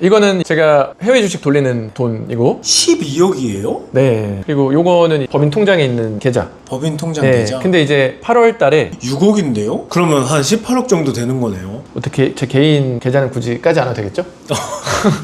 이거는 제가 해외 주식 돌리는 돈이고 12억이에요? 네, 그리고 요거는 법인 통장에 있는 계좌. 법인 통장 네, 계좌? 근데 이제 8월 달에 6억인데요? 그러면 한 18억 정도 되는 거네요. 어떻게 제 개인 계좌는 굳이 까지 않아도 되겠죠?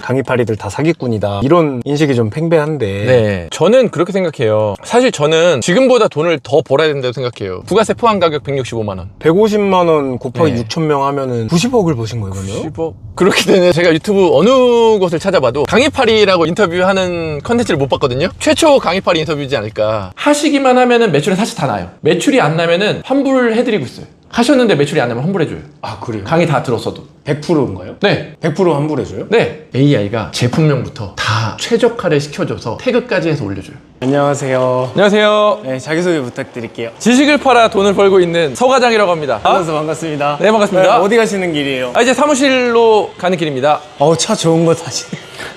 강의파리들 다 사기꾼이다 이런 인식이 좀 팽배한데 네, 저는 그렇게 생각해요. 사실 저는 지금보다 돈을 더 벌어야 된다고 생각해요. 부가세 포함 가격 165만 원. 150만 원 곱하기 네. 6천 명 하면은 90억을 버신 거예요, 그러면? 10억. 그렇게 되네. 제가 유튜브 어느 곳을 찾아봐도 강의파리라고 인터뷰하는 컨텐츠를 못 봤거든요. 최초 강의파리 인터뷰지 않을까. 하시기만 하면은 매출은 사실 다 나요. 매출이 안 나면은 환불을 해드리고 있어요. 하셨는데 매출이 안 나면 환불해줘요. 아, 그래요? 강의 다 들었어도. 100%인가요? 네. 100% 환불해줘요? 네. AI가 제품명부터 다 최적화를 시켜줘서 태그까지 해서 올려줘요. 안녕하세요. 안녕하세요. 네, 자기소개 부탁드릴게요. 지식을 팔아 돈을 벌고 있는 서과장이라고 합니다. 만나서 반갑습니다. 네, 반갑습니다. 어디 가시는 길이에요? 이제 사무실로 가는 길입니다. 차 좋은 거 타시.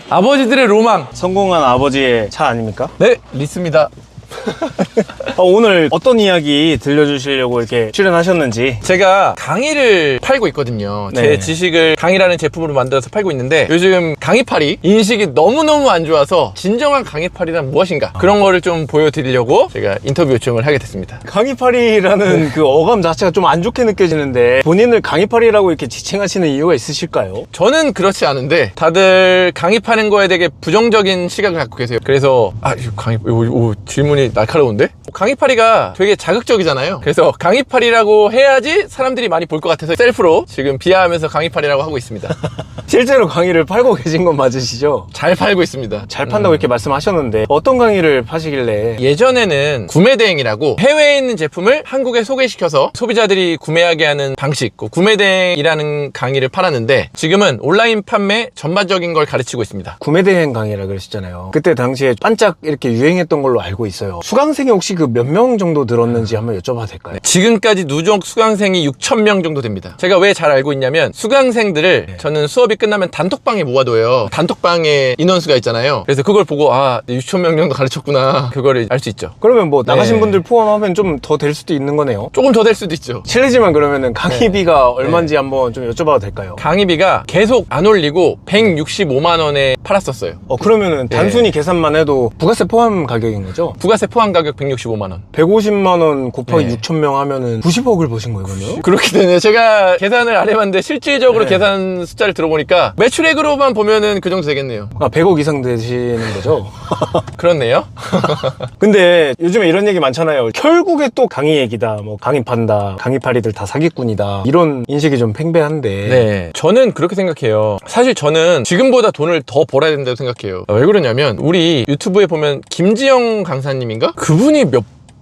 아버지들의 로망. 성공한 아버지의 차 아닙니까? 네, 리스입니다. 오늘 어떤 이야기 들려주시려고 이렇게 출연하셨는지. 제가 강의를 팔고 있거든요. 제 네. 지식을 강의라는 제품으로 만들어서 팔고 있는데 요즘 강의팔이 인식이 너무너무 안 좋아서 진정한 강의팔이란 무엇인가 그런 거를 좀 보여드리려고 제가 인터뷰 요청을 하게 됐습니다. 강의파리라는 그 어감 자체가 좀 안 좋게 느껴지는데 본인을 강의파리라고 이렇게 지칭하시는 이유가 있으실까요? 저는 그렇지 않은데 다들 강의 파는 거에 되게 부정적인 시각을 갖고 계세요. 그래서 이거 강의 질문이 날카로운데? 강의파리가 되게 자극적이잖아요. 그래서 강의파리라고 해야지 사람들이 많이 볼 것 같아서 셀프로 지금 비하하면서 강의파리라고 하고 있습니다. 실제로 강의를 팔고 계신 건 맞으시죠? 잘 팔고 있습니다. 잘 판다고 이렇게 말씀하셨는데 어떤 강의를 파시길래 예전에는 구매대행이라고 해외에 있는 제품을 한국에 소개시켜서 소비자들이 구매하게 하는 방식, 구매대행이라는 강의를 팔았는데 지금은 온라인 판매 전반적인 걸 가르치고 있습니다. 구매대행 강의라 그러셨잖아요. 그때 당시에 반짝 이렇게 유행했던 걸로 알고 있어요. 수강생이 혹시 그 몇 명 정도 들었는지 한번 여쭤봐도 될까요? 지금까지 누적 수강생이 6,000명 정도 됩니다. 제가 왜 잘 알고 있냐면 수강생들을 저는 수업이 끝나면 단톡방에 모아둬요. 단톡방에 인원수가 있잖아요. 그래서 그걸 보고 6,000명 정도 가르쳤구나. 그거를 알 수 있죠. 그러면 뭐 나가신 네. 분들 포함하면 좀 더 될 수도 있는 거네요. 조금 더 될 수도 있죠. 실례지만 그러면은 강의비가 얼마인지 한번 좀 여쭤봐도 될까요? 강의비가 계속 안 올리고 165만 원에 팔았었어요. 그러면은 단순히 계산만 해도 부가세 포함 가격인 거죠? 부가세 포함 가격 165만 원. 150만 원 곱하기 네. 6천 명 하면은 90억을 버신 거예요, 그러면? 그렇게 되네요. 제가 계산을 안 해봤는데 실질적으로 네. 계산 숫자를 들어보니까 매출액으로만 보면은 그 정도 되겠네요. 100억 이상 되시는 거죠? 그렇네요. 근데 요즘에 이런 얘기 많잖아요. 결국에 또 강의 얘기다, 뭐 강의 판다, 강의파리들 다 사기꾼이다 이런 인식이 좀 팽배한데 네, 저는 그렇게 생각해요. 사실 저는 지금보다 돈을 더 벌어야 된다고 생각해요. 왜 그러냐면 우리 유튜브에 보면 김지영 강사님인가? 그분이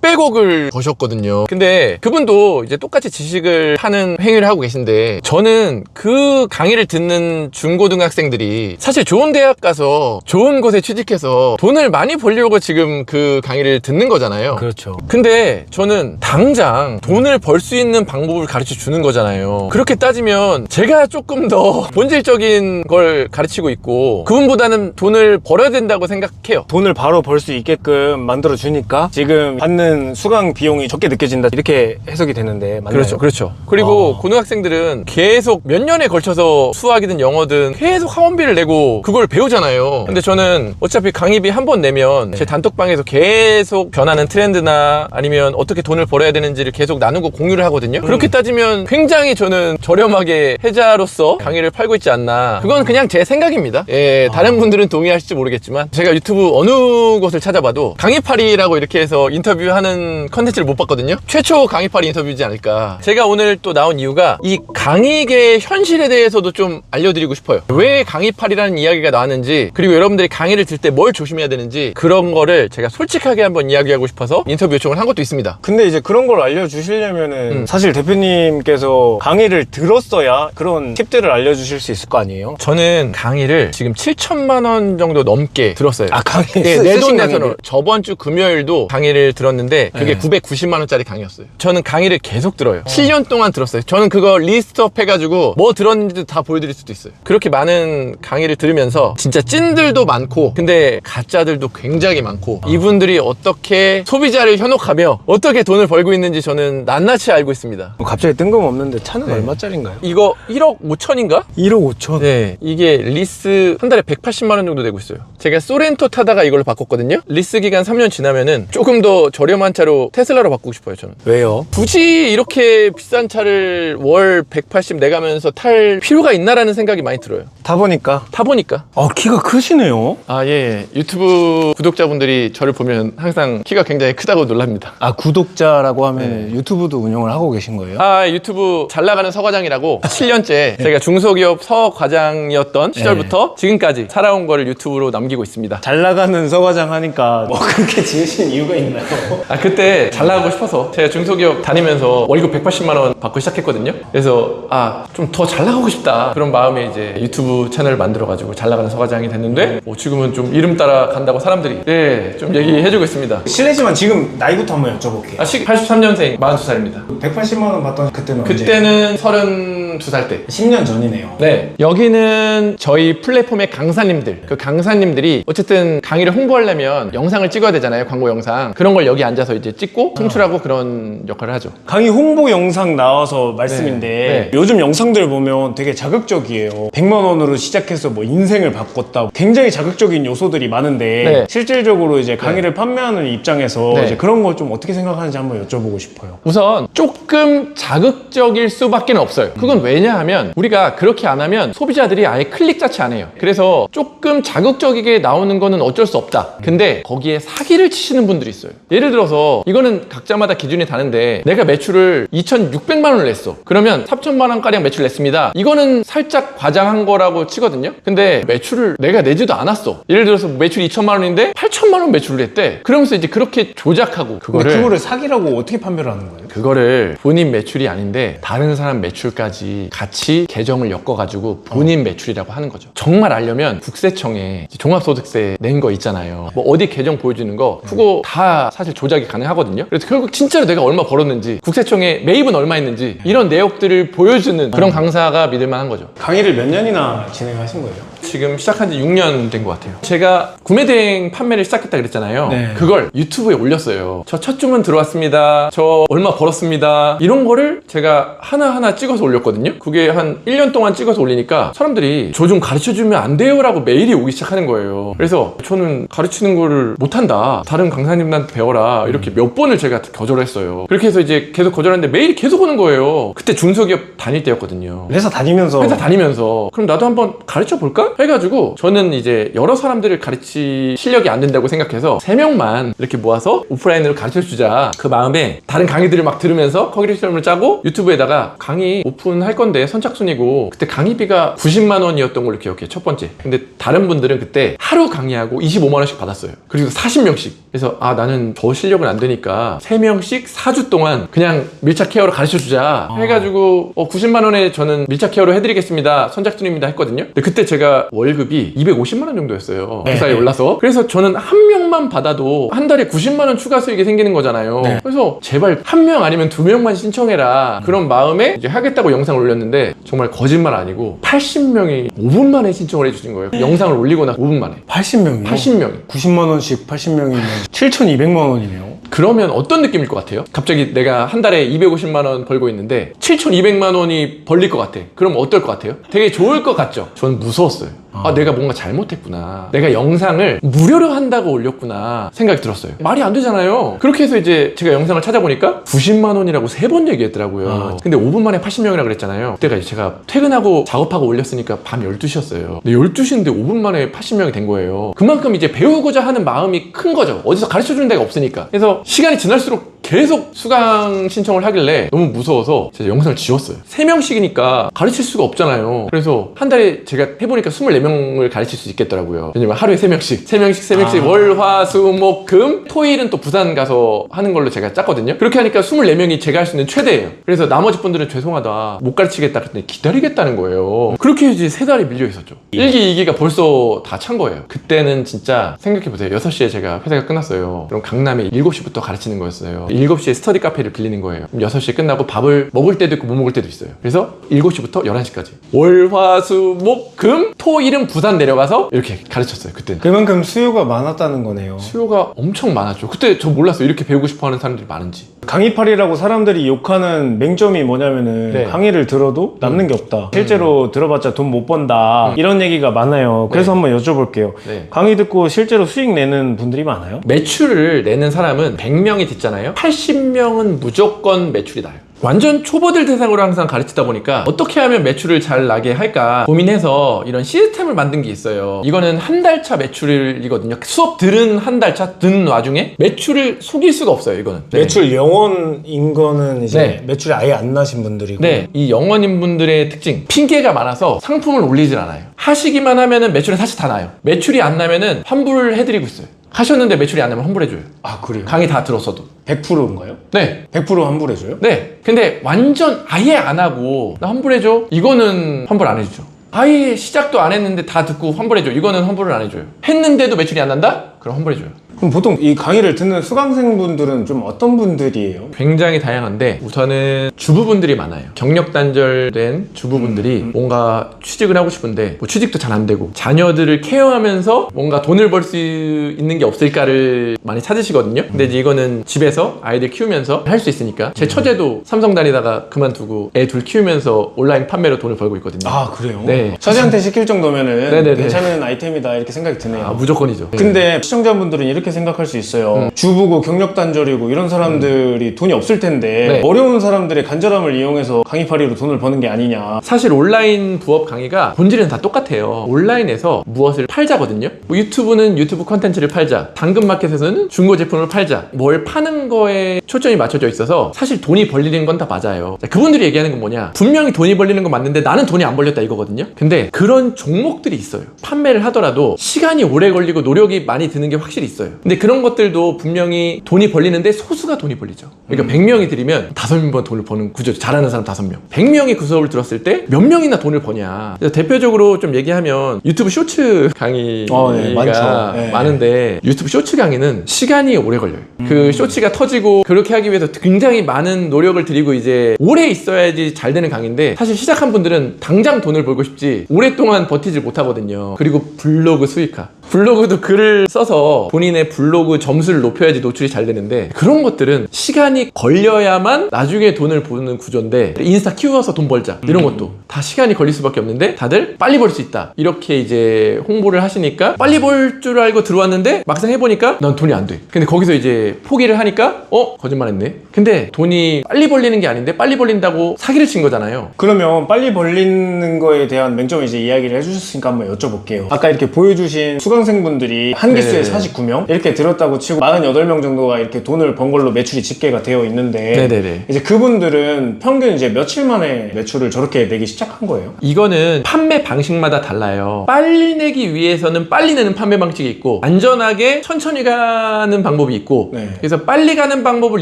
몇백억을 버셨거든요. 근데 그분도 이제 똑같이 지식을 하는 행위를 하고 계신데 저는 그 강의를 듣는 중고등학생들이 사실 좋은 대학 가서 좋은 곳에 취직해서 돈을 많이 벌려고 지금 그 강의를 듣는 거잖아요. 그렇죠. 근데 저는 당장 돈을 벌 수 있는 방법을 가르쳐 주는 거잖아요. 그렇게 따지면 제가 조금 더 본질적인 걸 가르치고 있고 그분보다는 돈을 벌어야 된다고 생각해요. 돈을 바로 벌 수 있게끔 만들어 주니까 지금 받는 수강 비용이 적게 느껴진다 이렇게 해석이 되는데 맞나요? 그렇죠, 그렇죠. 그리고 고등학생들은 계속 몇 년에 걸쳐서 수학이든 영어든 계속 학원비를 내고 그걸 배우잖아요. 근데 저는 어차피 강의비 한 번 내면 제 단톡방에서 계속 변하는 트렌드나 아니면 어떻게 돈을 벌어야 되는지를 계속 나누고 공유를 하거든요. 그렇게 따지면 굉장히 저는 저렴하게 혜자로서 강의를 팔고 있지 않나. 그건 그냥 제 생각입니다. 예, 다른 분들은 동의하실지 모르겠지만 제가 유튜브 어느 곳을 찾아봐도 강의팔이라고 이렇게 해서 인터뷰하는 컨텐츠를 못 봤거든요. 최초 강의팔이 인터뷰지 않을까. 제가 오늘 또 나온 이유가 이 강의계의 현실에 대해서도 좀 알려드리고 싶어요. 왜 강의팔이라는 이야기가 나왔는지 그리고 여러분들이 강의를 들 때 뭘 조심해야 되는지 그런 거를 제가 솔직하게 한번 이야기하고 싶어서 인터뷰 요청을 한 것도 있습니다. 근데 이제 그런 걸 알려주시려면은 사실 대표님께서 강의를 들었어야 그런 팁들을 알려주실 수 있을 거 아니에요? 저는 강의를 지금 7천만 원 정도 넘게 들었어요. 강의 네, 내 돈 쓰신 내서는 강의를? 저번 주 금요일도 강의를 들었는데 했는데 그게 네. 990만 원짜리 강의였어요. 저는 강의를 계속 들어요. 7년 동안 들었어요. 저는 그거 리스트업 해가지고 뭐 들었는지도 다 보여드릴 수도 있어요. 그렇게 많은 강의를 들으면서 진짜 찐들도 많고 근데 가짜들도 굉장히 많고 이분들이 어떻게 소비자를 현혹하며 어떻게 돈을 벌고 있는지 저는 낱낱이 알고 있습니다. 갑자기 뜬금없는데 차는 얼마짜리인가요? 이거 1억 5천인가? 1억 5천. 네, 이게 리스 한 달에 180만 원 정도 되고 있어요. 제가 소렌토 타다가 이걸로 바꿨거든요. 리스 기간 3년 지나면은 조금 더 저렴한 차로 테슬라로 바꾸고 싶어요, 저는. 왜요? 굳이 이렇게 비싼 차를 월 180 내가면서 탈 필요가 있나라는 생각이 많이 들어요. 타보니까. 타보니까. 키가 크시네요. 아, 예. 유튜브 구독자분들이 저를 보면 항상 키가 굉장히 크다고 놀랍니다. 구독자라고 하면 유튜브도 운영을 하고 계신 거예요? 아, 유튜브 잘 나가는 서과장이라고 7년째 제가 중소기업 서과장이었던 시절부터 지금까지 살아온 거를 유튜브로 남기고 있습니다. 잘 나가는 서과장 하니까 뭐 그렇게 지으신 이유가 있나요? 아, 그때 잘 나가고 싶어서 제가 중소기업 다니면서 월급 180만 원 받고 시작했거든요. 그래서 좀 더 잘 나가고 싶다 그런 마음에 이제 유튜브 채널을 만들어가지고 잘 나가는 서과장이 됐는데 지금은 좀 이름 따라 간다고 사람들이 좀 얘기해주고 있습니다. 실례지만 지금 나이부터 한번 여쭤볼게요. 83년생 42살입니다. 180만 원 받던 그때는 언제? 그때는 32살 때. 10년 전이네요. 네, 여기는 저희 플랫폼의 강사님들, 그 강사님들이 어쨌든 강의를 홍보하려면 영상을 찍어야 되잖아요, 광고 영상. 그런 걸 여기 앉아서 이제 찍고 송출하고 그런 역할을 하죠. 강의 홍보 영상 나와서 말씀인데 네. 요즘 영상들 보면 되게 자극적이에요. 100만 원으로 시작해서 뭐 인생을 바꿨다. 굉장히 자극적인 요소들이 많은데 네. 실질적으로 이제 강의를 판매하는 입장에서 네. 이제 그런 걸 좀 어떻게 생각하는지 한번 여쭤보고 싶어요. 우선 조금 자극적일 수밖에 없어요. 그건 왜냐하면 우리가 그렇게 안 하면 소비자들이 아예 클릭 자체 안 해요. 그래서 조금 자극적이게 나오는 거는 어쩔 수 없다. 근데 거기에 사기를 치시는 분들이 있어요. 예를 들어서 이거는 각자마다 기준이 다른데 내가 매출을 2,600만 원을 냈어. 그러면 3천만 원가량 매출 냈습니다. 이거는 살짝 과장한 거라고 치거든요. 근데 매출을 내가 내지도 않았어. 예를 들어서 매출이 2천만 원인데 8천만 원 매출을 냈대. 그러면서 이제 그렇게 조작하고 근데 그거를 사기라고 어떻게 판별을 하는 거예요? 그거를 본인 매출이 아닌데 다른 사람 매출까지 같이 계정을 엮어가지고 본인 매출이라고 하는 거죠. 정말 알려면 국세청에 종합소득세 낸 거 있잖아요. 뭐 어디 계정 보여주는 거 그거 다 사실 조작이 가능하거든요. 그래서 결국 진짜로 내가 얼마 벌었는지 국세청에 매입은 얼마 했는지 이런 내역들을 보여주는 그런 강사가 믿을만한 거죠. 강의를 몇 년이나 진행하신 거예요? 지금 시작한 지 6년 된 것 같아요. 제가 구매대행 판매를 시작했다 그랬잖아요. 네. 그걸 유튜브에 올렸어요. 저 첫 주문 들어왔습니다. 저 얼마 벌었습니다. 이런 거를 제가 하나하나 찍어서 올렸거든요. 그게 한 1년 동안 찍어서 올리니까 사람들이 저 좀 가르쳐주면 안 돼요? 라고 메일이 오기 시작하는 거예요. 그래서 저는 가르치는 거를 못한다. 다른 강사님한테 배워라. 이렇게 몇 번을 제가 거절을 했어요. 그렇게 해서 이제 계속 거절했는데 메일이 계속 오는 거예요. 그때 중소기업 다닐 때였거든요. 회사 다니면서 그럼 나도 한번 가르쳐 볼까? 해가지고 저는 이제 여러 사람들을 가르칠 실력이 안 된다고 생각해서 3명만 이렇게 모아서 오프라인으로 가르쳐 주자 그 마음에 다른 강의들을 막 들으면서 커리큘럼을 짜고 유튜브에다가 강의 오픈할 건데 선착순이고 그때 강의비가 90만 원이었던 걸로 기억해요. 첫 번째. 근데 다른 분들은 그때 하루 강의하고 25만 원씩 받았어요. 그리고 40명씩. 그래서 나는 저 실력은 안 되니까 3명씩 4주 동안 그냥 밀착 케어로 가르쳐 주자 해가지고 90만 원에 저는 밀착 케어로 해드리겠습니다. 선착순입니다 했거든요. 근데 그때 제가 월급이 250만 원 정도였어요. 회사에 올라서. 그래서 저는 한 명만 받아도 한 달에 90만 원 추가 수익이 생기는 거잖아요. 네. 그래서 제발 한 명 아니면 2명만 신청해라. 그런 마음에 이제 하겠다고 영상을 올렸는데 정말 거짓말 아니고 80명이 5분 만에 신청을 해주신 거예요. 영상을 올리고 나서 5분 만에. 80명이요? 80명이. 90만 원씩 80명이면 7,200만 원이네요. 그러면 어떤 느낌일 것 같아요? 갑자기 내가 한 달에 250만 원 벌고 있는데 7,200만 원이 벌릴 것 같아. 그럼 어떨 것 같아요? 되게 좋을 것 같죠? 저는 무서웠어요. 내가 뭔가 잘못했구나. 내가 영상을 무료로 한다고 올렸구나 생각이 들었어요. 말이 안 되잖아요. 그렇게 해서 이제 제가 영상을 찾아보니까 90만 원이라고 3번 얘기했더라고요. 근데 5분 만에 80명이라고 그랬잖아요. 그때가 이제 제가 퇴근하고 작업하고 올렸으니까 밤 12시였어요. 근데 12시인데 5분 만에 80명이 된 거예요. 그만큼 이제 배우고자 하는 마음이 큰 거죠. 어디서 가르쳐주는 데가 없으니까. 그래서 시간이 지날수록 계속 수강 신청을 하길래 너무 무서워서 제가 영상을 지웠어요. 3명씩이니까 가르칠 수가 없잖아요. 그래서 한 달에 제가 해보니까 24명을 가르칠 수 있겠더라고요. 왜냐면 하루에 3명씩 월, 화, 수, 목, 금, 토일은 또 부산 가서 하는 걸로 제가 짰거든요. 그렇게 하니까 24명이 제가 할 수 있는 최대예요. 그래서 나머지 분들은 죄송하다, 못 가르치겠다 그랬더니 기다리겠다는 거예요. 그렇게 이제 3달이 밀려 있었죠. 1기, 2기가 벌써 다 찬 거예요. 그때는 진짜 생각해보세요. 6시에 제가 회사가 끝났어요. 그럼 강남에 7시부터 가르치는 거였어요. 7시에 스터디 카페를 빌리는 거예요. 그럼 6시에 끝나고 밥을 먹을 때도 있고 못 먹을 때도 있어요. 그래서 7시부터 11시까지 월, 화, 수, 목, 금, 토, 일은 부산 내려가서 이렇게 가르쳤어요. 그때는. 그만큼 수요가 많았다는 거네요. 수요가 엄청 많았죠. 그때 저 몰랐어요. 이렇게 배우고 싶어 하는 사람들이 많은지. 강의팔이라고 사람들이 욕하는 맹점이 뭐냐면은 네. 강의를 들어도 남는 게 없다. 실제로 들어봤자 돈 못 번다. 이런 얘기가 많아요. 그래서 네. 한번 여쭤볼게요. 네. 강의 듣고 실제로 수익 내는 분들이 많아요? 매출을 내는 사람은 100명이 듣잖아요. 80명은 무조건 매출이 나요. 완전 초보들 대상으로 항상 가르치다 보니까 어떻게 하면 매출을 잘 나게 할까 고민해서 이런 시스템을 만든 게 있어요. 이거는 한 달차 매출이거든요. 수업 들은 한 달차 듣는 와중에 매출을 속일 수가 없어요. 이거는. 네. 매출 영원인 거는 이제 네. 매출이 아예 안 나신 분들이고. 네, 이 영원인 분들의 특징, 핑계가 많아서 상품을 올리질 않아요. 하시기만 하면은 매출은 사실 다 나요. 매출이 안 나면은 환불을 해드리고 있어요. 하셨는데 매출이 안 나면 환불해줘요. 아, 그래요? 강의 다 들었어도. 100%인가요? 네. 100% 환불해줘요? 네. 근데 완전 아예 안 하고 나 환불해줘? 이거는 환불 안 해주죠. 아예 시작도 안 했는데 다 듣고 환불해줘. 이거는 환불을 안 해줘요. 했는데도 매출이 안 난다? 그럼 환불해줘요. 그럼 보통 이 강의를 듣는 수강생분들은 좀 어떤 분들이에요? 굉장히 다양한데 우선은 주부분들이 많아요. 경력 단절된 주부분들이 뭔가 취직을 하고 싶은데 뭐 취직도 잘 안 되고 자녀들을 케어하면서 뭔가 돈을 벌 수 있는 게 없을까를 많이 찾으시거든요. 근데 이제 이거는 집에서 아이들 키우면서 할 수 있으니까 제 처제도 삼성 다니다가 그만두고 애 둘 키우면서 온라인 판매로 돈을 벌고 있거든요. 아, 그래요? 네. 처제한테 시킬 정도면은 네네네. 괜찮은 아이템이다 이렇게 생각이 드네요. 아, 무조건이죠. 근데 시청자분들은 이렇게 생각할 수 있어요. 주부고 경력 단절이고 이런 사람들이 돈이 없을 텐데 네. 어려운 사람들의 간절함을 이용해서 강의팔이로 돈을 버는 게 아니냐. 사실 온라인 부업 강의가 본질은 다 똑같아요. 온라인에서 무엇을 팔자거든요. 뭐 유튜브는 유튜브 컨텐츠를 팔자, 당근마켓에서는 중고 제품을 팔자, 뭘 파는 거에 초점이 맞춰져 있어서 사실 돈이 벌리는 건 다 맞아요. 자, 그분들이 얘기하는 건 뭐냐, 분명히 돈이 벌리는 건 맞는데 나는 돈이 안 벌렸다 이거거든요. 근데 그런 종목들이 있어요. 판매를 하더라도 시간이 오래 걸리고 노력이 많이 드는 게 확실히 있어요. 근데 그런 것들도 분명히 돈이 벌리는데 소수가 돈이 벌리죠. 그러니까 100명이 들이면 5명 돈을 버는 구조죠. 잘하는 사람 5명. 100명이 그 수업을 들었을 때 몇 명이나 돈을 버냐. 그래서 대표적으로 좀 얘기하면 유튜브 쇼츠 강의가 네, 많죠. 네. 많은데 유튜브 쇼츠 강의는 시간이 오래 걸려요. 그 쇼츠가 터지고 그렇게 하기 위해서 굉장히 많은 노력을 들이고 이제 오래 있어야지 잘 되는 강의인데 사실 시작한 분들은 당장 돈을 벌고 싶지 오랫동안 버티질 못하거든요. 그리고 블로그 수익화. 블로그도 글을 써서 본인의 블로그 점수를 높여야지 노출이 잘 되는데 그런 것들은 시간이 걸려야만 나중에 돈을 버는 구조인데 인스타 키워서 돈 벌자 이런 것도 다 시간이 걸릴 수밖에 없는데 다들 빨리 벌 수 있다 이렇게 이제 홍보를 하시니까 빨리 벌 줄 알고 들어왔는데 막상 해보니까 난 돈이 안 돼. 근데 거기서 이제 포기를 하니까 거짓말했네. 근데 돈이 빨리 벌리는 게 아닌데 빨리 벌린다고 사기를 친 거잖아요. 그러면 빨리 벌리는 거에 대한 맹점을 이제 이야기를 해주셨으니까 한번 여쭤볼게요. 아까 이렇게 보여주신 수강생분들이 한 기수에 네네네. 49명 이렇게 들었다고 치고 48명 정도가 이렇게 돈을 번 걸로 매출이 집계가 되어 있는데 네네네. 이제 그분들은 평균 이제 며칠 만에 매출을 저렇게 내기 시작한 거예요? 이거는 판매 방식마다 달라요. 빨리 내기 위해서는 빨리 내는 판매 방식이 있고 안전하게 천천히 가는 방법이 있고 네. 그래서 빨리 가는 방법을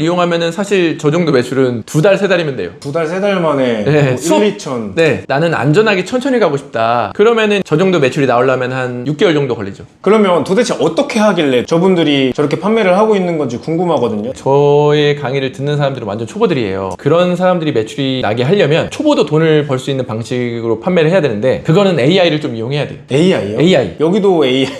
이용하면은 사실 저 정도 매출은 2달, 3달이면 돼요. 2달, 3달 만에 네, 뭐 수업- 1, 2천. 네, 나는 안전하게 천천히 가고 싶다. 그러면은 저 정도 매출이 나오려면 한 6개월 정도 걸리죠. 그러면 도대체 어떻게 하길래 저분들이 저렇게 판매를 하고 있는 건지 궁금하거든요. 저의 강의를 듣는 사람들은 완전 초보들이에요. 그런 사람들이 매출이 나게 하려면 초보도 돈을 벌 수 있는 방식으로 판매를 해야 되는데 그거는 AI를 좀 이용해야 돼요. AI요? AI. 여기도 AI.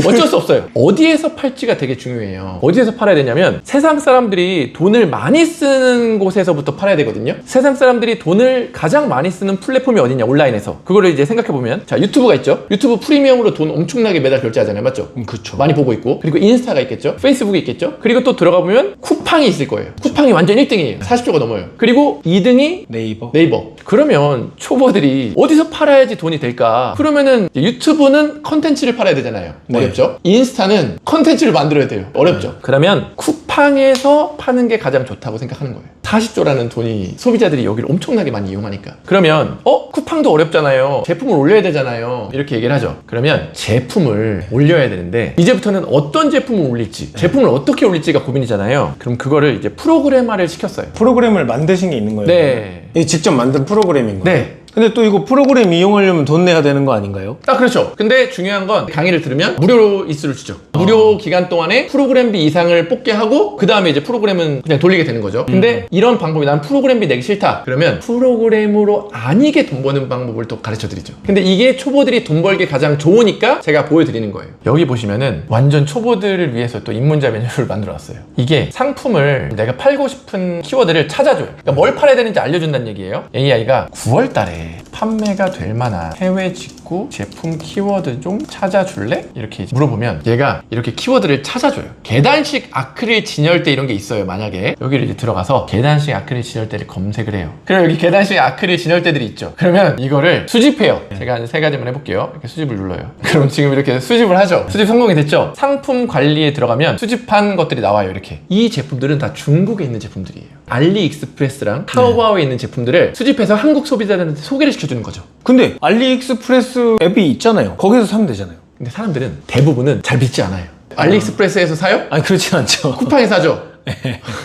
어쩔 수 없어요. 어디에서 팔지가 되게 중요해요. 어디에서 팔아야 되냐면 세상 사람들이 돈을 많이 쓰는 곳에서부터 팔아야 되거든요. 세상 사람들이 돈을 가장 많이 쓰는 플랫폼이 어디냐, 온라인에서. 그거를 이제 생각해보면 자, 유튜브가 있죠. 유튜브 프리미엄으로 돈 엄청나게 매달 결제하잖아요. 맞죠? 그쵸. 많이 보고 있고, 그리고 인스타가 있겠죠. 페이스북이 있겠죠. 그리고 또 들어가 보면 쿠팡이 있을 거예요. 쿠팡이 완전 1등이에요. 40조가 넘어요. 그리고 2등이 네이버. 네이버. 그러면 초보들이 어디서 팔아야지 돈이 될까? 그러면은 유튜브는 컨텐츠를 팔아야 되잖아요. 네. 어렵죠? 인스타는 컨텐츠를 만들어야 돼요. 어렵죠? 그러면 쿠팡 쿠팡에서 파는 게 가장 좋다고 생각하는 거예요. 40조라는 돈이 소비자들이 여기를 엄청나게 많이 이용하니까. 그러면 쿠팡도 어렵잖아요. 제품을 올려야 되잖아요. 이렇게 얘기를 하죠. 그러면 제품을 올려야 되는데 이제부터는 어떤 제품을 올릴지, 제품을 어떻게 올릴지가 고민이잖아요. 그럼 그거를 이제 프로그래머를 시켰어요. 프로그램을 만드신 게 있는 거예요? 네. 이게 직접 만든 프로그램인 거예요? 네. 근데 또 이거 프로그램 이용하려면 돈 내야 되는 거 아닌가요? 그렇죠. 근데 중요한 건 강의를 들으면 무료로 이수를 주죠. 무료 기간 동안에 프로그램비 이상을 뽑게 하고 그 다음에 이제 프로그램은 그냥 돌리게 되는 거죠. 근데 이런 방법이 난 프로그램비 내기 싫다. 그러면 프로그램으로 아니게 돈 버는 방법을 또 가르쳐 드리죠. 근데 이게 초보들이 돈 벌기 가장 좋으니까 제가 보여드리는 거예요. 여기 보시면은 완전 초보들을 위해서 또 입문자 메뉴를 만들어 놨어요. 이게 상품을 내가 팔고 싶은 키워드를 찾아줘요. 그러니까 뭘 팔아야 되는지 알려준다는 얘기예요. AI가 9월 달에 판매가 될 만한 해외 직구 제품 키워드 좀 찾아줄래? 이렇게 물어보면 얘가 이렇게 키워드를 찾아줘요. 계단식 아크릴 진열대 이런 게 있어요. 만약에 여기를 이제 들어가서 계단식 아크릴 진열대를 검색을 해요. 그럼 여기 계단식 아크릴 진열대들이 있죠. 그러면 이거를 수집해요. 제가 한 3가지만 해볼게요. 이렇게 수집을 눌러요. 그럼 지금 이렇게 수집을 하죠. 수집 성공이 됐죠. 상품 관리에 들어가면 수집한 것들이 나와요. 이렇게. 이 제품들은 다 중국에 있는 제품들이에요. 알리익스프레스랑 타오바오에 있는 제품들을 수집해서 한국 소비자들한테 소개를 시켜주는 거죠. 근데 알리익스프레스 앱이 있잖아요. 거기서 사면 되잖아요. 근데 사람들은 대부분은 잘 믿지 않아요. 알리익스프레스에서 사요? 아니 그렇진 않죠. 쿠팡에 사죠?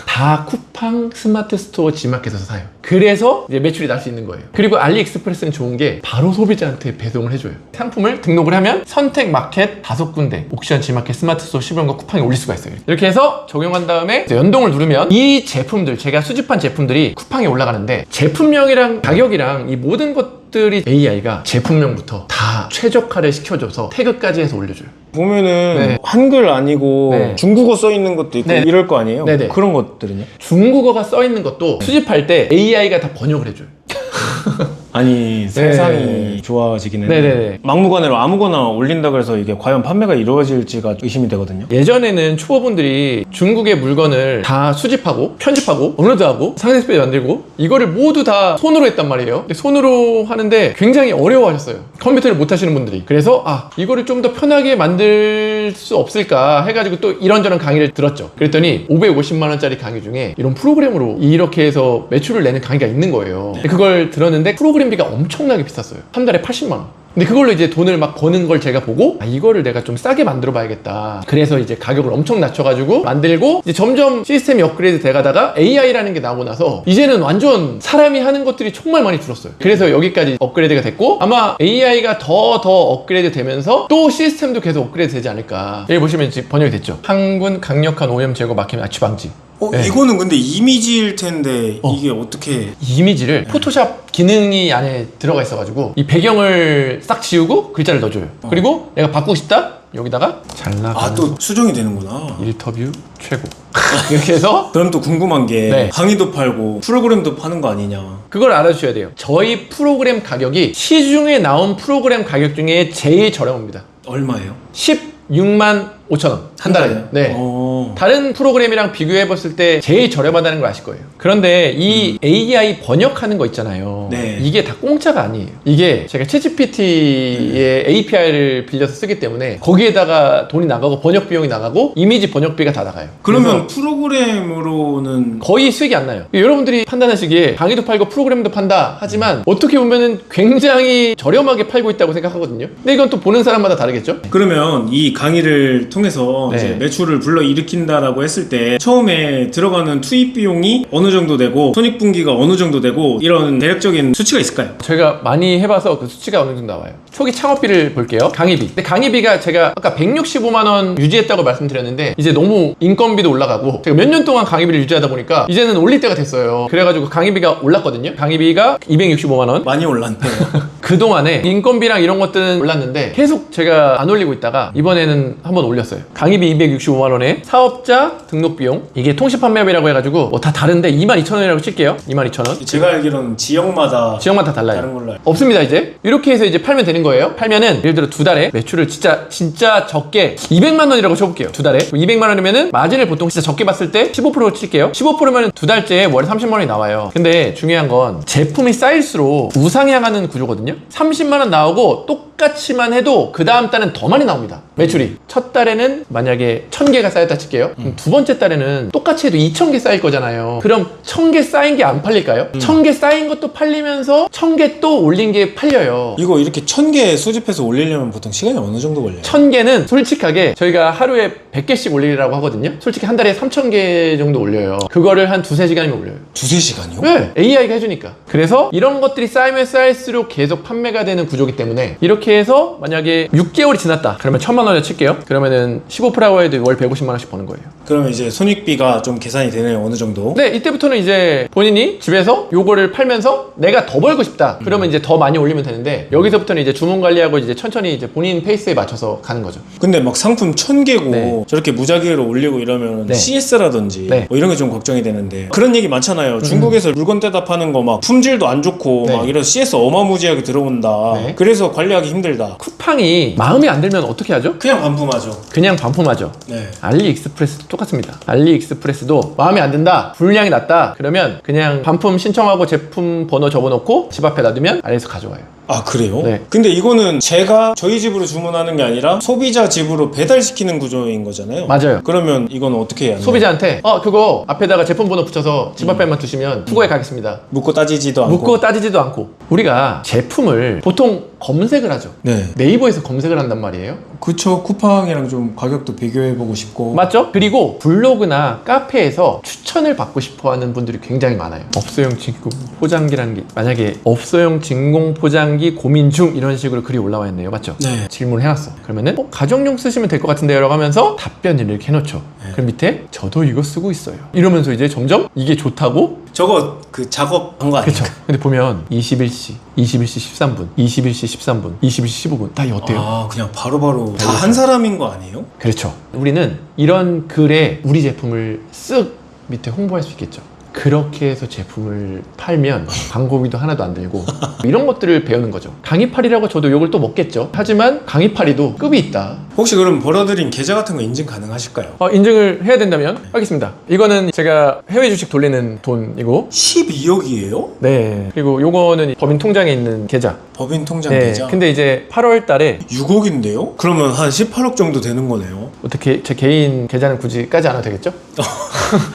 다 쿠팡 스마트 스토어 G마켓에서 사요. 그래서 이제 매출이 날 수 있는 거예요. 그리고 알리익스프레스는 좋은 게 바로 소비자한테 배송을 해줘요. 상품을 등록을 하면 선택 마켓 5군데, 옥션, G마켓, 스마트 스토어, 11과 쿠팡에 올릴 수가 있어요. 이렇게 해서 적용한 다음에 이제 연동을 누르면 이 제품들, 제가 수집한 제품들이 쿠팡에 올라가는데 제품명이랑 가격이랑 이 모든 것들이 AI가 제품명부터 다 최적화를 시켜줘서 태그까지 해서 올려줘요. 보면은 네. 한글 아니고 네. 중국어 써 있는 것도 있고 네. 이럴 거 아니에요? 네네. 그런 것들은요? 중국어가 써 있는 것도 수집할 때 AI가 다 번역을 해줘요. 아니 세상이 좋아지기는 네네네. 막무가내로 아무거나 올린다 그래서 이게 과연 판매가 이루어질지가 의심이 되거든요. 예전에는 초보분들이 중국의 물건을 다 수집하고 편집하고 업로드하고 상세 스프레드 만들고 이거를 모두 다 손으로 했단 말이에요. 근데 손으로 하는데 굉장히 어려워하셨어요. 컴퓨터를 못 하시는 분들이. 그래서 이거를 좀 더 편하게 만들 수 없을까 해가지고 또 이런저런 강의를 들었죠. 그랬더니 550만 원짜리 강의 중에 이런 프로그램으로 이렇게 해서 매출을 내는 강의가 있는 거예요. 그걸 들었는데 프로그램비가 엄청나게 비쌌어요. 한 달에 80만 원. 근데 그걸로 이제 돈을 막 버는 걸 제가 보고 이거를 내가 좀 싸게 만들어 봐야겠다. 그래서 이제 가격을 엄청 낮춰가지고 만들고 이제 점점 시스템이 업그레이드 돼가다가 AI라는 게 나오고 나서 이제는 완전 사람이 하는 것들이 정말 많이 줄었어요. 그래서 여기까지 업그레이드가 됐고 아마 AI가 더 업그레이드 되면서 또 시스템도 계속 업그레이드 되지 않을까. 여기 보시면 지금 번역이 됐죠. 항군 강력한 오염 제거 막힘 악취 방지. 네. 이거는 근데 이미지일 텐데 이게 어떻게 이미지를 포토샵 기능이 안에 들어가 있어가지고 이 배경을 싹 지우고 글자를 넣어줘요. 그리고 내가 바꾸고 싶다? 여기다가 잘 나가는 또 수정이 되는구나. 인터뷰 최고 이렇게 해서 그럼 또 궁금한 게 네. 강의도 팔고 프로그램도 파는 거 아니냐. 그걸 알아주셔야 돼요. 저희 프로그램 가격이 시중에 나온 프로그램 가격 중에 제일 저렴합니다. 얼마예요? 16만 5천 원. 한 달에. 네. 다른 프로그램이랑 비교해봤을 때 제일 저렴하다는 걸 아실 거예요. 그런데 이 AI 번역하는 거 있잖아요. 네. 이게 다 공짜가 아니에요. 이게 제가 챗GPT의 API를 빌려서 쓰기 때문에 거기에다가 돈이 나가고 번역 비용이 나가고 이미지 번역비가 다 나가요. 그러면 프로그램으로는 거의 수익이 안 나요. 여러분들이 판단하시기에 강의도 팔고 프로그램도 판다 하지만 어떻게 보면은 굉장히 저렴하게 팔고 있다고 생각하거든요. 근데 이건 또 보는 사람마다 다르겠죠? 그러면 이 강의를 통해서 네. 이제 매출을 불러일으킨다라고 했을 때 처음에 들어가는 투입 비용이 어느 정도 되고 손익분기가 어느 정도 되고 이런 대략적인 수치가 있을까요? 제가 많이 해봐서 그 수치가 어느 정도 나와요. 초기 창업비를 볼게요. 강의비. 근데 강의비가 제가 아까 165만 원 유지했다고 말씀드렸는데 이제 너무 인건비도 올라가고 제가 몇 년 동안 강의비를 유지하다 보니까 이제는 올릴 때가 됐어요. 그래가지고 강의비가 올랐거든요. 강의비가 265만 원. 많이 올랐네요. 그동안에 인건비랑 이런 것들은 올랐는데 계속 제가 안 올리고 있다가 이번에는 한번 올렸어요. 강의비 265만 원에 사업자 등록 비용 이게 통신 판매비라고 해가지고 뭐 다 다른데 22,000원이라고 칠게요. 22,000원. 제가 알기로는 지역마다 지역마다 달라요. 다른 걸로 알고. 없습니다 이제. 이렇게 해서 이제 팔면 되는 거예요. 팔면은 예를 들어 두 달에 매출을 진짜 적게 200만 원이라고 쳐볼게요. 두 달에 200만 원이면은 마진을 보통 진짜 적게 봤을 때 15% 칠게요. 15%면 두 달째에 월에 30만 원이 나와요. 근데 중요한 건 제품이 쌓일수록 우상향하는 구조거든요. 30만 원 나오고 똑 똑같이만 해도 그 다음 달은 더 많이 나옵니다. 매출이. 첫 달에는 만약에 1000개가 쌓였다 칠게요. 그럼 두 번째 달에는 똑같이 해도 2000개 쌓일 거잖아요. 그럼 1000개 쌓인 게 안 팔릴까요? 1000개 쌓인 것도 팔리면서 1000개 또 올린 게 팔려요. 이거 이렇게 1000개 수집해서 올리려면 보통 시간이 어느 정도 걸려요? 1000개는 솔직하게 저희가 하루에 100개씩 올리라고 하거든요. 솔직히 한 달에 3000개 정도 올려요. 그거를 한 2-3시간이면 올려요. 두세 시간이요? 네, AI가 해주니까. 그래서 이런 것들이 쌓이면 쌓일수록 계속 판매가 되는 구조기 때문에 이렇게 해서 만약에 6개월이 지났다. 그러면 1000만 원을 칠게요. 그러면은 15%라고 해도 월 150만 원씩 버는 거예요. 그러면 이제 손익비가 좀 계산이 되네요, 어느 정도. 네, 이때부터는 이제 본인이 집에서 요거를 팔면서 내가 더 벌고 싶다. 그러면 이제 더 많이 올리면 되는데 여기서부터는 이제 주문 관리하고 이제 천천히 이제 본인 페이스에 맞춰서 가는 거죠. 근데 막 상품 1000개고 네. 저렇게 무작위로 올리고 이러면 네. CS라든지 네. 뭐 이런 게 좀 걱정이 되는데 그런 얘기 많잖아요. 중국에서 물건 떼다 파는 거 막 품질도 안 좋고 네. 막 이런 CS 어마무지하게 들어온다. 네. 그래서 관리하기 힘들다. 쿠팡이 마음에 안 들면 어떻게 하죠? 그냥 반품하죠. 그냥 반품하죠. 네. 알리익스프레스도 똑같습니다. 알리익스프레스도 마음에 안 든다, 분량이 낮다, 그러면 그냥 반품 신청하고 제품 번호 적어놓고 집 앞에 놔두면 알리에서 가져와요. 아 그래요? 네. 근데 이거는 제가 저희 집으로 주문하는 게 아니라 소비자 집으로 배달시키는 구조인 거잖아요. 맞아요. 그러면 이건 어떻게 해야 하나요? 소비자한테 그거 앞에다가 제품 번호 붙여서 집 앞에만 두시면 투고해 가겠습니다. 묻고 따지지도 않고. 묻고 따지지도 않고. 우리가 제품을 보통 검색을 하죠. 네. 네이버에서 검색을 한단 말이에요. 그쵸. 쿠팡이랑 좀 가격도 비교해보고 싶고. 맞죠? 그리고 블로그나 카페에서 추천을 받고 싶어 하는 분들이 굉장히 많아요. 업소용 진공 포장기라는 게 만약에 업소용 진공 포장기 고민 중 이런 식으로 글이 올라와 있네요. 맞죠? 네. 질문을 해놨어. 그러면은 가정용 쓰시면 될 것 같은데요 라고 하면서 답변을 이렇게 해놓죠. 그럼 밑에 저도 이거 쓰고 있어요. 이러면서 이제 점점 이게 좋다고. 저거 그 작업한 거 아니에요? 그렇죠. 근데 보면 21시 13분, 21시 13분, 21시 15분 다 어때요? 아 그냥 바로바로 다 한 사람인 거 아니에요? 그렇죠. 우리는 이런 글에 우리 제품을 쓱 밑에 홍보할 수 있겠죠. 그렇게 해서 제품을 팔면 광고비도 하나도 안 들고 이런 것들을 배우는 거죠. 강의팔이라고 저도 욕을 또 먹겠죠. 하지만 강의팔이도 급이 있다. 혹시 그럼 벌어들인 계좌 같은 거 인증 가능하실까요? 인증을 해야 된다면 하겠습니다. 이거는 제가 해외 주식 돌리는 돈이고 12억이에요? 네. 그리고 요거는 법인 통장에 있는 계좌. 법인 통장 네. 계좌? 근데 이제 8월 달에 6억인데요? 그러면 한 18억 정도 되는 거네요. 어떻게 제 개인 계좌는 굳이 까지 않아도 되겠죠?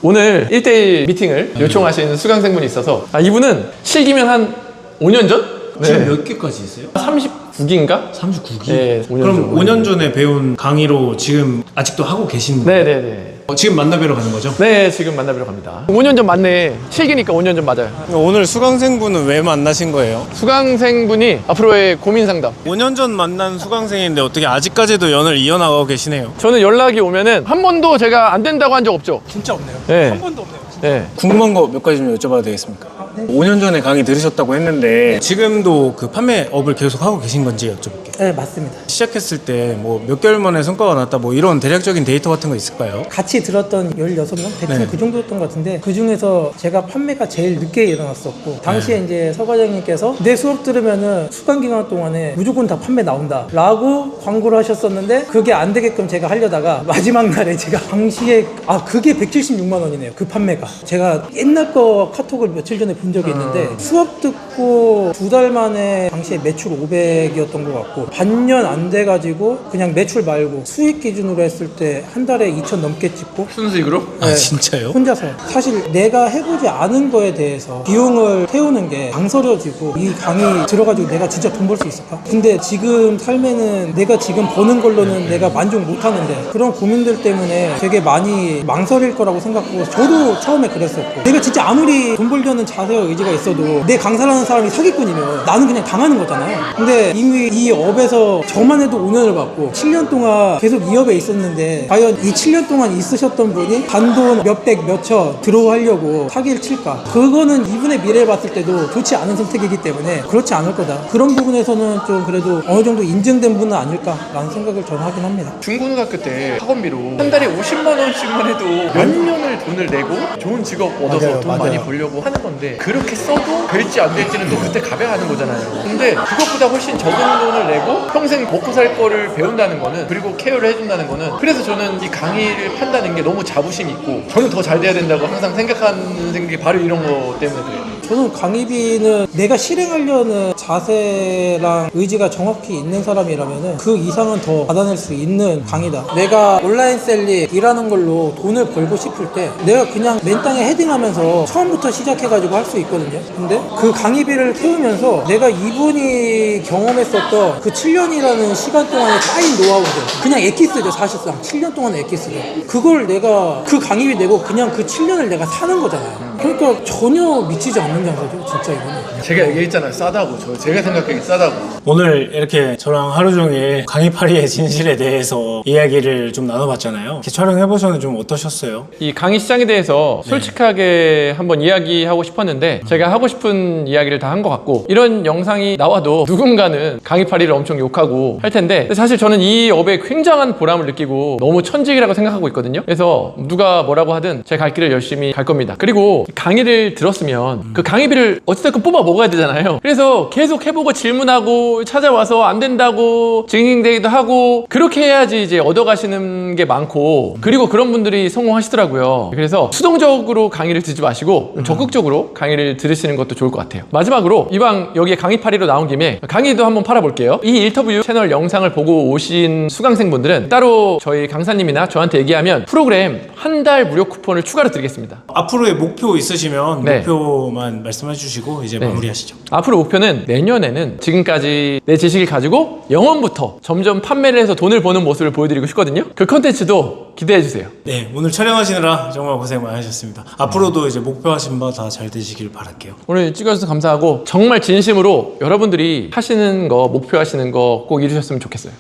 오늘 1대1 미팅을 요청하신 수강생분이 있어서 이분은 실기면 한 5년 전? 지금 몇 개까지 있어요? 39기인가? 39기? 네, 5년 그럼 전. 5년 전에 배운 강의로 지금 아직도 하고 계신 거예요? 네네네. 지금 만나뵈러 가는 거죠? 네, 지금 만나뵈러 갑니다. 5년 전 맞네. 실기니까 5년 전 맞아요. 오늘 수강생분은 왜 만나신 거예요? 수강생분이 앞으로의 고민 상담. 5년 전 만난 수강생인데 어떻게 아직까지도 연을 이어나가고 계시네요? 저는 연락이 오면은 한 번도 제가 안 된다고 한 적 없죠. 진짜 없네요. 네. 한 번도 없네요. 네. 궁금한 거 몇 가지 좀 여쭤봐도 되겠습니까? 5년 전에 강의 들으셨다고 했는데 지금도 그 판매업을 계속 하고 계신 건지 여쭤볼게요. 네, 맞습니다. 시작했을 때 뭐 몇 개월 만에 성과가 났다 뭐 이런 대략적인 데이터 같은 거 있을까요? 같이 들었던 16명? 대충 네. 그 정도였던 것 같은데 그 중에서 제가 판매가 제일 늦게 일어났었고 당시에 네. 이제 서 과장님께서 내 수업 들으면은 수강 기간 동안에 무조건 다 판매 나온다 라고 광고를 하셨었는데 그게 안 되게끔 제가 하려다가 마지막 날에 제가 당시에 그게 176만 원이네요. 그 판매가. 제가 옛날 거 카톡을 며칠 전에 본 적이 있는데 수업 듣고 2달 만에 당시에 매출 500이었던 것 같고 반년 안 돼가지고 그냥 매출 말고 수익 기준으로 했을 때 한 달에 2천 넘게 찍고 순수익으로? 아 진짜요? 혼자서 사실 내가 해보지 않은 거에 대해서 비용을 태우는 게 망설여지고 이 강의 들어가지고 내가 진짜 돈 벌 수 있을까? 근데 지금 삶에는 내가 지금 버는 걸로는 내가 만족 못 하는데 그런 고민들 때문에 되게 많이 망설일 거라고 생각하고 저도 처음에 그랬었고 내가 진짜 아무리 돈 벌려는 자세와 의지가 있어도 내 강사라는 사람이 사기꾼이면 나는 그냥 당하는 거잖아요. 근데 이미 이 업에서 저만 해도 5년을 받고 7년 동안 계속 이 업에 있었는데 과연 이 7년 동안 있으셨던 분이 단돈 몇백 몇천 들어오려고 사기를 칠까? 그거는 이분의 미래를 봤을 때도 좋지 않은 선택이기 때문에 그렇지 않을 거다. 그런 부분에서는 좀 그래도 어느 정도 인증된 분은 아닐까라는 생각을 저는 하긴 합니다. 중고등학교 때 학원비로 한 달에 50만 원씩만 해도 몇 년을 돈을 내고 좋은 직업 얻어서 맞아요, 돈 맞아요. 많이 벌려고 하는 건데 그렇게 써도 될지 안 될지는 또 그때 가벼하는 거잖아요. 근데 그것보다 훨씬 적은 돈을 내고 평생 먹고 살 거를 배운다는 거는 그리고 케어를 해준다는 거는 그래서 저는 이 강의를 판다는 게 너무 자부심이 있고 저는 더 잘 돼야 된다고 항상 생각하는 생각이 바로 이런 거 때문에 그래요. 저는 강의비는 내가 실행하려는 자세랑 의지가 정확히 있는 사람이라면 그 이상은 더 받아낼 수 있는 강의다. 내가 온라인 셀링 일하는 걸로 돈을 벌고 싶을 때 내가 그냥 맨땅에 헤딩하면서 처음부터 시작해가지고 할 수 있거든요. 근데 그 강의비를 태우면서 내가 이분이 경험했었던 그 7년이라는 시간 동안에 쌓인 노하우들, 그냥 엑기스죠. 사실상 7년 동안의 엑기스죠. 그걸 내가 그 강의비 내고 그냥 그 7년을 내가 사는 거잖아요. 그러니까 전혀 미치지 않는 장사죠. 진짜 이거는. 제가 얘기했잖아요. 싸다고. 제가 생각하기엔 싸다고. 오늘 이렇게 저랑 하루 종일 강의파리의 진실에 대해서 이야기를 좀 나눠봤잖아요. 이렇게 촬영해보셔서 좀 어떠셨어요? 이 강의 시장에 대해서 솔직하게 한번 이야기하고 싶었는데 제가 하고 싶은 이야기를 다 한 것 같고, 이런 영상이 나와도 누군가는 강의파리를 엄청 욕하고 할 텐데 사실 저는 이 업에 굉장한 보람을 느끼고 너무 천직이라고 생각하고 있거든요. 그래서 누가 뭐라고 하든 제 갈 길을 열심히 갈 겁니다. 그리고 강의를 들었으면 그 강의비를 어찌됐건 뽑아 먹어야 되잖아요. 그래서 계속 해보고 질문하고 찾아와서 안 된다고 증인되기도 하고, 그렇게 해야지 이제 얻어가시는 게 많고, 그리고 그런 분들이 성공하시더라고요. 그래서 수동적으로 강의를 듣지 마시고 적극적으로 강의를 들으시는 것도 좋을 것 같아요. 마지막으로 이왕 여기에 강의파리로 나온 김에 강의도 한번 팔아볼게요. 이 일터뷰 채널 영상을 보고 오신 수강생분들은 따로 저희 강사님이나 저한테 얘기하면 프로그램 한 달 무료 쿠폰을 추가로 드리겠습니다. 앞으로의 목표 있으시면 네. 목표만 말씀해 주시고 이제 마무리하시죠. 앞으로 목표는 내년에는 지금까지 내 지식을 가지고 영원부터 점점 판매를 해서 돈을 버는 모습을 보여드리고 싶거든요. 그 컨텐츠도 기대해주세요. 네, 오늘 촬영하시느라 정말 고생 많으셨습니다. 앞으로도 이제 목표하신 바 다 잘 되시길 바랄게요. 오늘 찍어주셔서 감사하고, 정말 진심으로 여러분들이 하시는 거, 목표하시는 거 꼭 이루셨으면 좋겠어요.